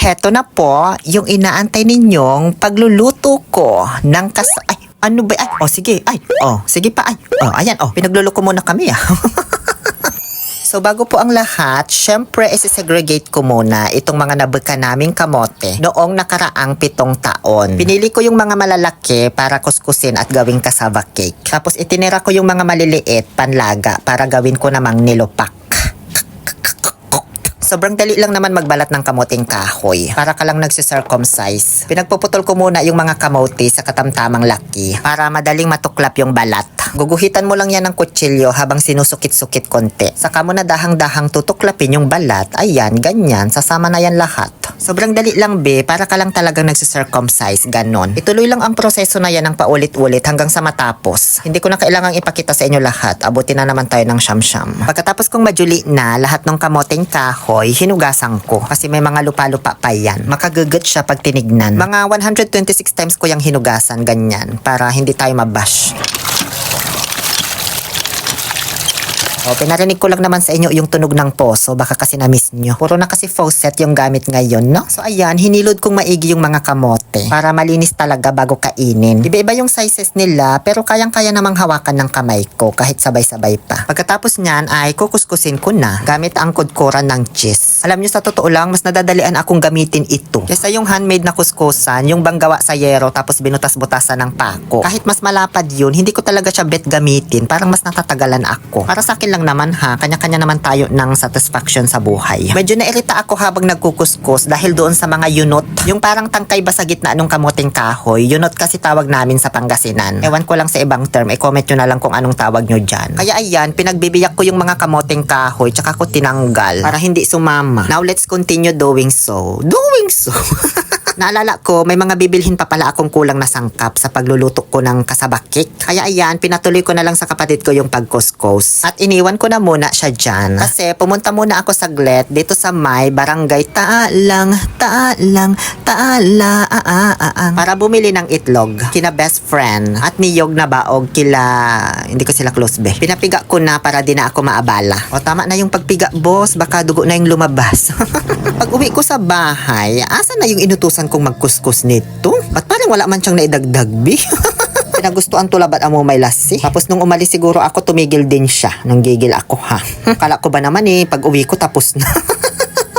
heto na po yung inaantay ninyong pagluluto ko ng ay, ano ba? Ay, sige. Ay, sige pa. Ay, ayan, pinagluluto ko muna kami, So bago po ang lahat, syempre isi-segregate ko muna itong mga nabuka naming kamote noong nakaraang 7 taon. Pinili ko yung mga malalaki para kuskusin at gawing cassava cake. Tapos itinira ko yung mga maliliit panlaga para gawin ko namang nilupak. Sobrang dali lang naman magbalat ng kamoting kahoy. Para ka lang nagsisircumcise. Pinagpuputol ko muna yung mga kamote sa katamtamang laki para madaling matuklap yung balat. Guguhitan mo lang yan ng kutsilyo habang sinusukit-sukit konti. Saka mo na dahang-dahang tutuklapin yung balat. Ayan, ganyan. Sasama na yan lahat. Sobrang dali lang para ka lang talagang nagsisircumcise. Ganon. Ituloy lang ang proseso na yan ng paulit-ulit hanggang sa matapos. Hindi ko na kailangang ipakita sa inyo lahat. Abutin na naman tayo ng siyam-siyam. Pagkatapos kong majuli na lahat ng kamoting kahoy, hinugasan ko kasi may mga lupa-lupa pa yan. Makagugut siya pag tinignan. Mga 126 times ko yung hinugasan, ganyan, para hindi tayo mabash. Pinarinig ko lang naman sa inyo yung tunog ng poso, baka kasi na-miss nyo. Puro na kasi faucet yung gamit ngayon, no? So ayan, hinilod kong maigi yung mga kamote para malinis talaga bago kainin. Iba-iba yung sizes nila, pero kayang-kaya namang hawakan ng kamay ko kahit sabay-sabay pa. Pagkatapos nyan ay kukuskusin ko na gamit ang kudkuran ng cheese. Alam nyo, sa totoo lang, mas nadadalian akong gamitin ito kaysa yung handmade na kuskusan, yung banggawa sa yero tapos binutas-butasan ng pako. Kahit mas malapad yun, hindi ko talaga siya bet gamitin, parang mas natatagalan ako. Para sa akin lang naman kanya-kanya naman tayo ng satisfaction sa buhay. Medyo nairita ako habang nagkukuskus dahil doon sa mga yunot, yung parang tangkay ba sa gitna nung kamuting kahoy. Yunot kasi tawag namin sa Pangasinan. Ewan ko lang sa ibang term, comment nyo na lang kung anong tawag nyo dyan. Kaya ayan, pinagbibiyak ko yung mga kamuting kahoy tsaka ko tinanggal para hindi sumama. Now let's continue doing so. Naalala ko, may mga bibilhin pa pala akong kulang na sangkap sa pagluluto ko ng cassava cake. Kaya ayan, pinatuloy ko na lang sa kapatid ko yung pagkuskus. At iniwan ko na muna siya dyan. Kasi pumunta muna ako saglit dito sa may barangay Taalang, para bumili ng itlog. Kina best friend at niyog na baog kila, hindi ko sila close be. Pinapiga ko na para di na ako maabala. O tama na yung pagpiga, boss. Baka dugo na yung lumabas. Pag uwi ko sa bahay, asa na yung inutusan kong magkuskus nito? Ba't parang wala man siyang naidagdag, Pinagustuhan tulabat amo may lasi. Tapos nung umalis siguro ako, tumigil din siya. Nang gigil ako, Kala ko ba naman pag uwi ko tapos na.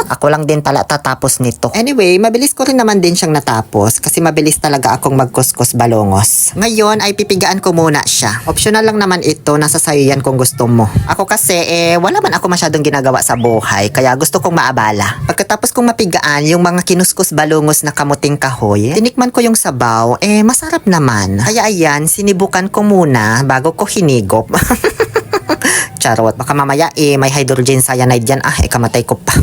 Ako lang din pala tatapos nito. Anyway, mabilis ko rin naman din siyang natapos kasi mabilis talaga akong magkuskus balongos. Ngayon ay pipigaan ko muna siya. Optional lang naman ito, nasa sayo yan kung gusto mo. Ako kasi wala man ako masyadong ginagawa sa buhay kaya gusto kong maabala. Pagkatapos kong mapigaan yung mga kinuskus balongos na kamuting kahoy, tinikman ko yung sabaw, masarap naman. Kaya ayan, sinibukan ko muna bago ko hinigop. Charot, baka mamaya may hydrogen cyanide dyan. Kamatay ko pa.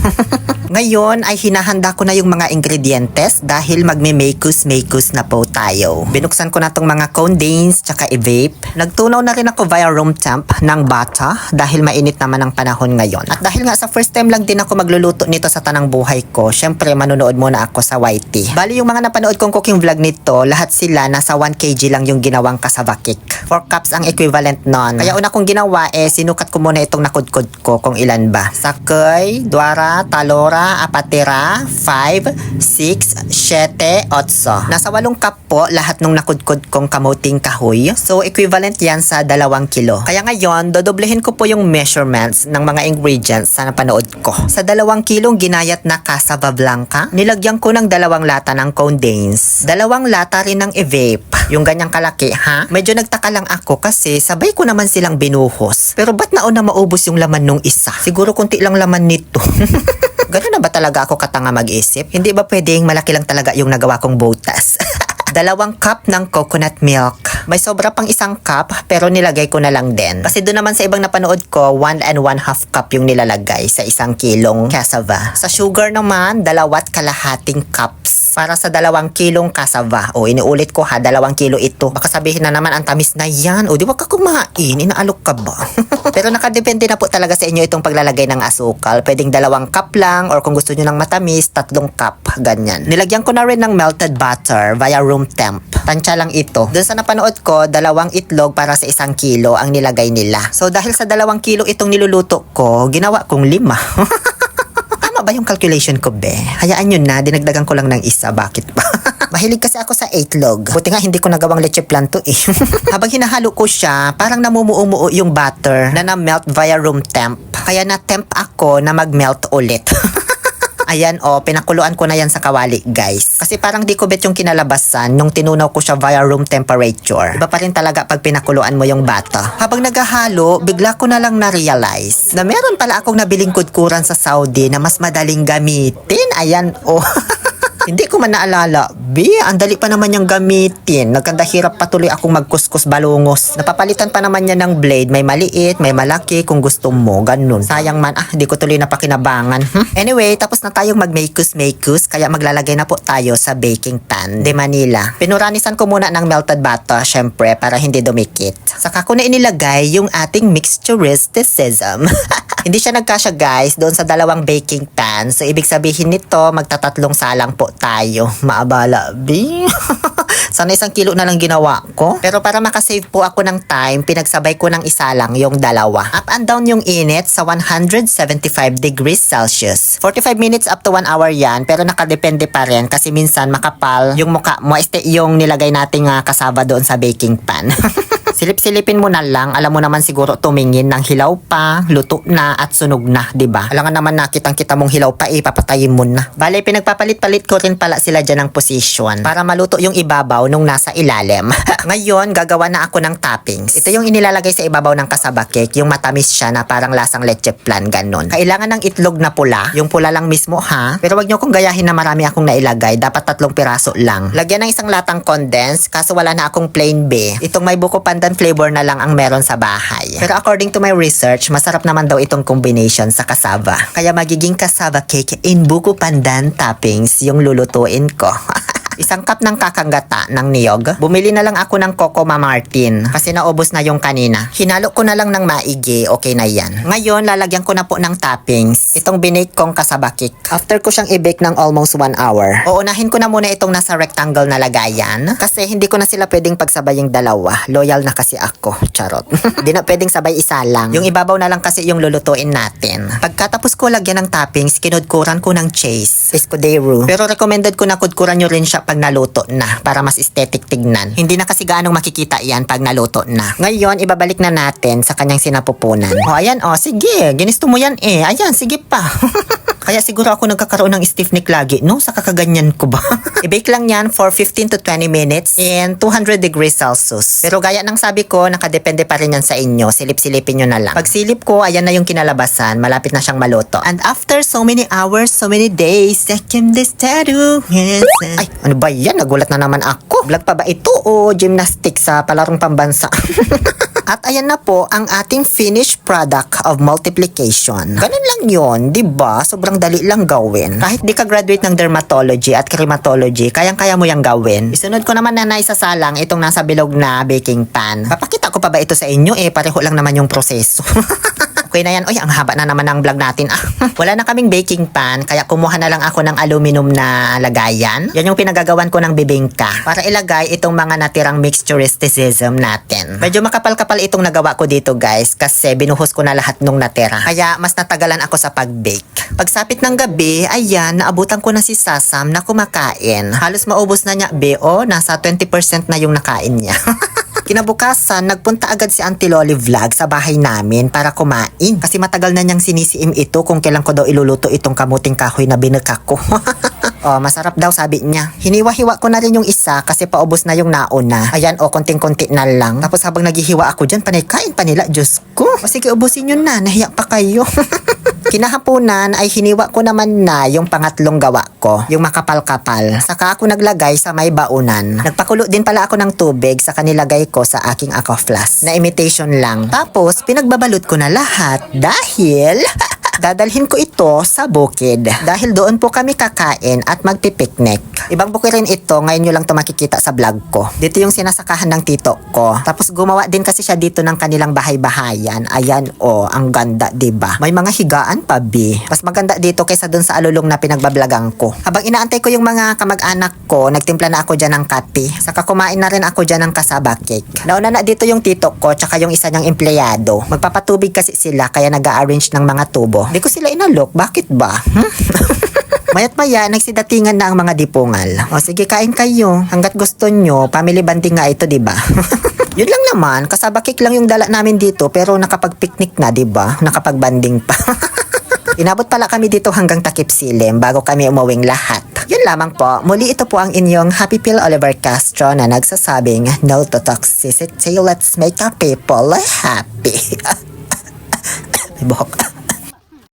Ngayon ay hinahanda ko na yung mga ingredientes dahil magme-makus na po tayo. Binuksan ko na tong mga condense tsaka i-vape. Nagtunaw na rin ako via room temp ng bata dahil mainit naman ang panahon ngayon. At dahil nga sa first time lang din ako magluluto nito sa tanang buhay ko, syempre manonood muna ako sa YT. Bali yung mga napanood kong cooking vlog nito, lahat sila nasa 1 kg lang yung ginawang cassava cake. 4 cups ang equivalent nun. Kaya una kong ginawa sinukat ko muna itong nakudkod ko kung ilan ba. Sakay, dwara, talora, apatira, 5, 6, 7, 8. Nasa 8 cup po lahat ng nakudkod kong kamuting kahoy. So equivalent yan sa 2 kilo. Kaya ngayon, dodoblehin ko po yung measurements ng mga ingredients sa napanood ko. Sa 2 kilong ginayat na cassava blanca, nilagyan ko ng 2 lata ng condense. 2 lata rin ng e-vape. Yung ganyang kalaki, Medyo nagtaka lang ako kasi sabay ko naman silang binuhos. Pero ba't nauna maubos yung laman nung isa? Siguro konti lang laman nito. Ganun na ba talaga ako katanga mag-isip? Hindi ba pwedeng malaki lang talaga yung nagawa kong botas? 2 cup ng coconut milk. May sobra pang 1 cup pero nilagay ko na lang din. Kasi doon naman sa ibang napanood ko, 1 1/2 cup yung nilalagay sa 1 kilong cassava. Sa sugar naman, 2.5 cups para sa 2 kilong cassava. Iniulit ko 2 kilo ito. Baka sabihin na naman ang tamis na yan. Di ba ka kumain? Inaalok ka ba? Pero nakadepende na po talaga sa inyo itong paglalagay ng asukal. Pwedeng 2 cup lang or kung gusto nyo ng matamis, 3 cup. Ganyan. Nilagyan ko na rin ng melted butter via room temp. Tansya lang ito. Doon sa napanood ko, 2 itlog para sa 1 kilo ang nilagay nila. So dahil sa 2 kilo itong niluluto ko, ginawa kong 5. ba yung calculation ko, be? Hayaan nyo na, dinagdagan ko lang ng isa. Bakit ba? Mahilig kasi ako sa itlog. Buti nga hindi ko nagawang leche plan to eh. Habang hinahalo ko siya, parang namumuo-muo yung butter na na-melt via room temp. Kaya na-temp ako na mag-melt ulit. Ayan pinakuluan ko na yan sa kawali guys. Kasi parang di ko bet yung kinalabasan nung tinunaw ko siya via room temperature. Iba pa rin talaga pag pinakuluan mo yung bata. Habang naghahalo, bigla ko na lang na-realize na meron pala akong nabiling kudkuran sa Saudi na mas madaling gamitin. Ayan Hindi ko man naalala. Ang dali pa naman niyang gamitin. Nagkandahirap patuloy akong magkuskus balungos. Napapalitan pa naman niya ng blade. May maliit, may malaki kung gusto mo. Ganun. Sayang man. Di ko tuloy napakinabangan. Anyway, tapos na tayong mag-makus-makus. Kaya maglalagay na po tayo sa baking pan de Manila. Pinuranisan ko muna ng melted butter, syempre, para hindi dumikit. Saka ko na inilagay yung ating mixturistic sesame. Hindi siya nagkasya guys doon sa dalawang baking pan. So ibig sabihin nito, magtatatlong salang po tayo. Maabala, Sana 1 kilo na lang ginawa ko. Pero para makasave po ako ng time, pinagsabay ko ng isa lang yung dalawa. Up and down yung init sa 175 degrees Celsius. 45 minutes up to 1 hour yan. Pero nakadepende pa rin kasi minsan makapal yung mukha mo. Yung nilagay nating kasaba doon sa baking pan. Silip-silipin mo na lang. Alam mo naman siguro tumingin ng hilaw pa, luto na at sunog na, 'di ba? Alangan naman na kitang-kita mong hilaw pa papatayin mo na. Bale, pinagpapalit-palit ko rin pala sila dyan ng position para maluto yung ibabaw nung nasa ilalim. Ngayon, gagawa na ako ng toppings. Ito yung inilalagay sa ibabaw ng kasaba cake, yung matamis siya na parang lasang leche plan, ganun. Kailangan ng itlog na pula, yung pula lang mismo ha. Pero wag nyo kong gayahin na marami akong nailagay, dapat 3 piraso lang. Lagyan ng 1 latang condensed, kaso wala na akong plain be. Itong may buko pandan flavor na lang ang meron sa bahay. Pero according to my research, masarap naman daw itong combination sa kasaba. Kaya magiging kasaba cake in buko pandan toppings yung lulutuin ko. 1 cup ng kakanggata ng niyog. Bumili na lang ako ng Coco Martin kasi naubos na yung kanina. Hinalo ko na lang ng maigi, okay na yan. Ngayon, lalagyan ko na po ng toppings itong binake kong kasaba cake. After ko siyang i-bake ng almost 1 hour. Uunahin ko na muna itong nasa rectangle na lagayan kasi hindi ko na sila pwedeng pagsabaying dalawa. Loyal na kasi ako. Charot. Hindi na pwedeng sabay isa lang. Yung ibabaw na lang kasi yung lulutuin natin. Pagkatapos ko lagyan ng toppings, kinudkuran ko ng cheese, escudero. Pero recommended ko na kudkuran nyo rin siya pag naluto na para mas aesthetic tignan. Hindi na kasi gaanong makikita yan pag naluto na. Ngayon, ibabalik na natin sa kanyang sinapupunan. Ayan, sige. Ginisto mo yan Ayan, sige pa. Kaya siguro ako nagkakaroon ng stiff neck lagi, no? Sa kakaganyan ko ba? I-bake lang yan for 15 to 20 minutes in 200 degrees Celsius. Pero gaya ng sabi ko, nakadepende pa rin yan sa inyo. Silip-silipin nyo na lang. Pag silip ko, ayan na yung kinalabasan. Malapit na siyang maluto. And after so many hours, so many days, I came this tattoo. Yes. Ay, ano ba yan? Nagulat na naman ako. Vlog pa ba ito o gymnastic sa palarong pambansa? At ayan na po ang ating finished product of multiplication. Ganun lang yun, di ba? Sobrang dali lang gawin. Kahit di ka graduate ng dermatology at crematology, kayang-kaya mo yung gawin. Isunod ko naman na naisasalang itong nasa bilog na baking pan. Papakita ko pa ba ito sa inyo? Pareho lang naman yung proseso. Okay na yan. Uy, ang haba na naman ng vlog natin. Wala na kaming baking pan, kaya kumuha na lang ako ng aluminum na lagayan. Yan yung pinagagawan ko ng bibingka para ilagay itong mga natirang mixturistic natin. Medyo makapal-kapal itong nagawa ko dito guys kasi binuhos ko na lahat nung natira. Kaya mas natagalan ako sa pag-bake. Pagsapit ng gabi, ayan, naabutan ko na si Sasam na kumakain. Halos maubos na niya, nasa 20% na yung nakain niya. Kinabukasan, nagpunta agad si Auntie Loli Vlog sa bahay namin para kumain. Kasi matagal na niyang sinisiim ito kung kailan ko daw iluluto itong kamuting kahoy na binaka ko. Masarap daw sabi niya. Hiniwa-hiwa ko na rin yung isa kasi paubos na yung nauna. Ayan, konting-konti na lang. Tapos habang naghihiwa ako dyan, panay kain pa nila. Diyos ko. Sige, ubusin nyo na. Nahiya pa kayo. Kinahaponan ay hiniwa ko naman na yung pangatlong gawa ko, yung makapal-kapal. Saka ako naglagay sa may baunan. Nagpakulo din pala ako ng tubig sa kanilagay ko sa aking aqua flask na imitation lang. Tapos pinagbabalot ko na lahat dahil dadalhin ko ito sa bukid. Dahil doon po kami kakain at magpipiknik. Ibang bukid rin ito, ngayon nyo lang ito makikita sa vlog ko. Dito yung sinasakahan ng tito ko. Tapos gumawa din kasi siya dito ng kanilang bahay-bahayan. Ayan ang ganda, diba? May mga higaan pa, bi. Mas maganda dito kaysa dun sa alulong na pinagbablagang ko. Habang inaantay ko yung mga kamag-anak ko, nagtimpla na ako dyan ng kape. Saka kumain na rin ako dyan ng kasaba cake. Nauna na dito yung tito ko, tsaka yung isa niyang empleyado. Magpapatubig kasi sila, kaya nag-a-arrange ng mga tubo. ko. Di ko sila inalok. Bakit ba? Mayat maya, nagsidatingan na ang mga dipungal. O sige, kain kayo. Hanggat gusto nyo, family banding nga ito, diba? Yun lang naman, kasabakik lang yung dala namin dito, pero nakapag-picnic na, diba? Nakapag-banding pa. Inabot pala kami dito hanggang Takip Silim bago kami umuwing lahat. Yun lamang po, muli ito po ang inyong Happy Pill Oliver Castro na nagsasabing, no to toxicity, let's make our people happy. Buhok.